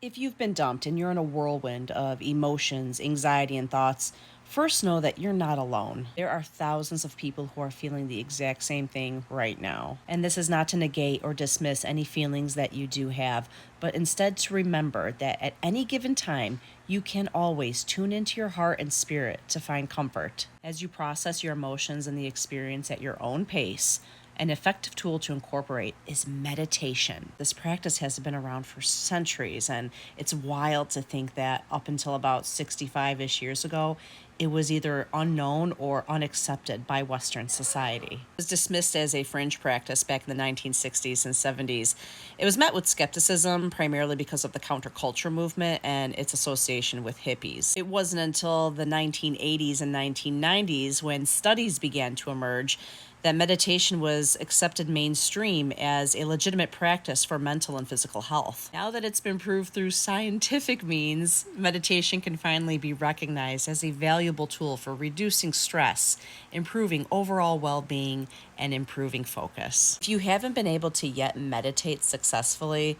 If you've been dumped and you're in a whirlwind of emotions, anxiety, and thoughts, first know that you're not alone. There are thousands of people who are feeling the exact same thing right now. And this is not to negate or dismiss any feelings that you do have, but instead to remember that at any given time, you can always tune into your heart and spirit to find comfort. As you process your emotions and the experience at your own pace, an effective tool to incorporate is meditation. This practice has been around for centuries, and it's wild to think that up until about 65 ish years ago, it was either unknown or unaccepted by Western society. It was dismissed as a fringe practice back in the 1960s and 70s. It was met with skepticism, primarily because of the counterculture movement and its association with hippies. It wasn't until the 1980s and 1990s when studies began to emerge that meditation was accepted mainstream as a legitimate practice for mental and physical health. Now that it's been proved through scientific means, meditation can finally be recognized as a valuable tool for reducing stress, improving overall well-being, and improving focus. If you haven't been able to yet meditate successfully,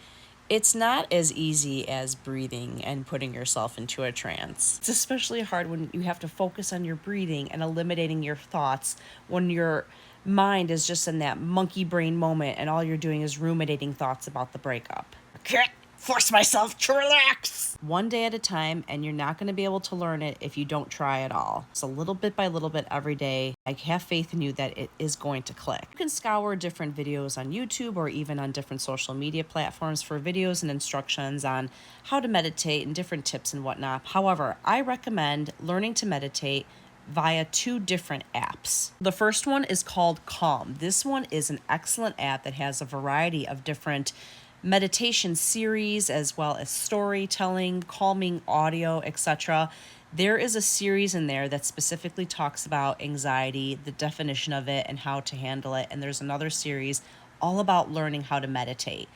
it's not as easy as breathing and putting yourself into a trance. It's especially hard when you have to focus on your breathing and eliminating your thoughts when your mind is just in that monkey brain moment and all you're doing is ruminating thoughts about the breakup. I can't force myself to relax. One day at a time, and you're not going to be able to learn it if you don't try at all. It's a little bit by little bit every day. I have faith in you that it is going to click. You can scour different videos on YouTube or even on different social media platforms for videos and instructions on how to meditate and different tips and whatnot. However, I recommend learning to meditate via two different apps. The first one is called Calm. This one is an excellent app that has a variety of different meditation series as well as storytelling, calming audio, etc. There is a series in there that specifically talks about anxiety, the definition of it, and how to handle it. And there's another series all about learning how to meditate.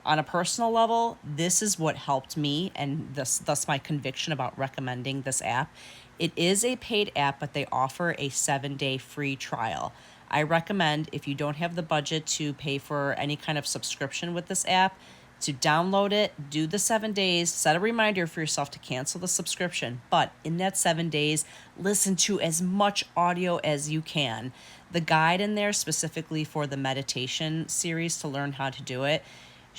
On a personal level, this is what helped me, and thus my conviction about recommending this app. It is a paid app, but they offer a 7-day free trial. I recommend, if you don't have the budget to pay for any kind of subscription with this app, to download it, do the 7 days, set a reminder for yourself to cancel the subscription. But in that 7 days, listen to as much audio as you can. The guide in there specifically for the meditation series to learn how to do it,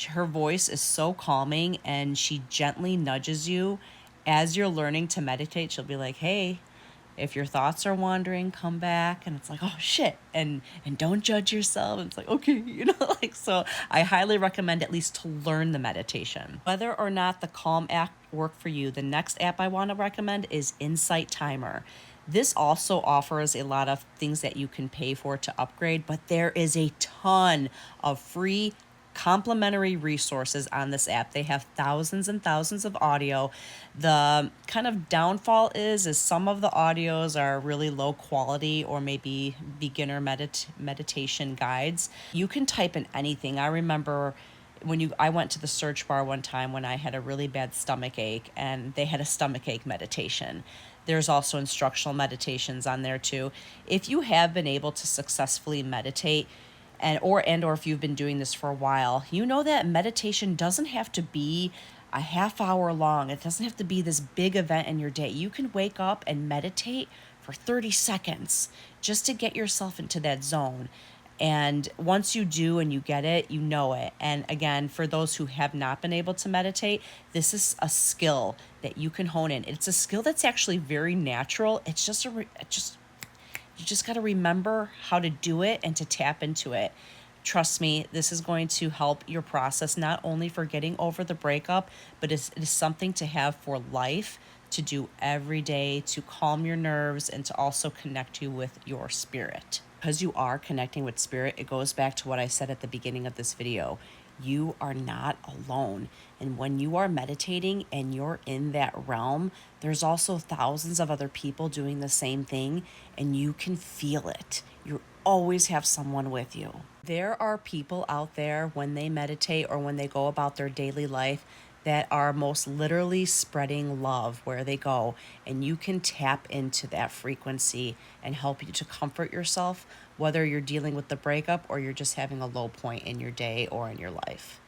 her voice is so calming and she gently nudges you as you're learning to meditate. She'll be like, hey, if your thoughts are wandering, come back. And it's like, oh shit. And don't judge yourself. And it's like, okay, so I highly recommend at least to learn the meditation. Whether or not the Calm app work for you, the next app I want to recommend is Insight Timer. This also offers a lot of things that you can pay for to upgrade, but there is a ton of free complimentary resources on this app. They have thousands and thousands of audio. The kind of downfall is some of the audios are really low quality or maybe beginner meditation guides. You can type in anything. I remember I went to the search bar one time when I had a really bad stomach ache, and they had a stomach ache meditation. There's also instructional meditations on there too. If you have been able to successfully meditate, or if you've been doing this for a while, you know that meditation doesn't have to be a half hour long. It doesn't have to be this big event in your day. You can wake up and meditate for 30 seconds just to get yourself into that zone. And once you do and you get it, you know it. And again, for those who have not been able to meditate, this is a skill that you can hone in. It's a skill that's actually very natural. It's just you just got to remember how to do it and to tap into it. Trust me, this is going to help your process, not only for getting over the breakup, but it is something to have for life, to do every day, to calm your nerves and to also connect you with your spirit. Because you are connecting with spirit, it goes back to what I said at the beginning of this video. You are not alone. And when you are meditating and you're in that realm, there's also thousands of other people doing the same thing, and you can feel it. You always have someone with you. There are people out there when they meditate or when they go about their daily life that are most literally spreading love where they go, and you can tap into that frequency and help you to comfort yourself, whether you're dealing with the breakup or you're just having a low point in your day or in your life.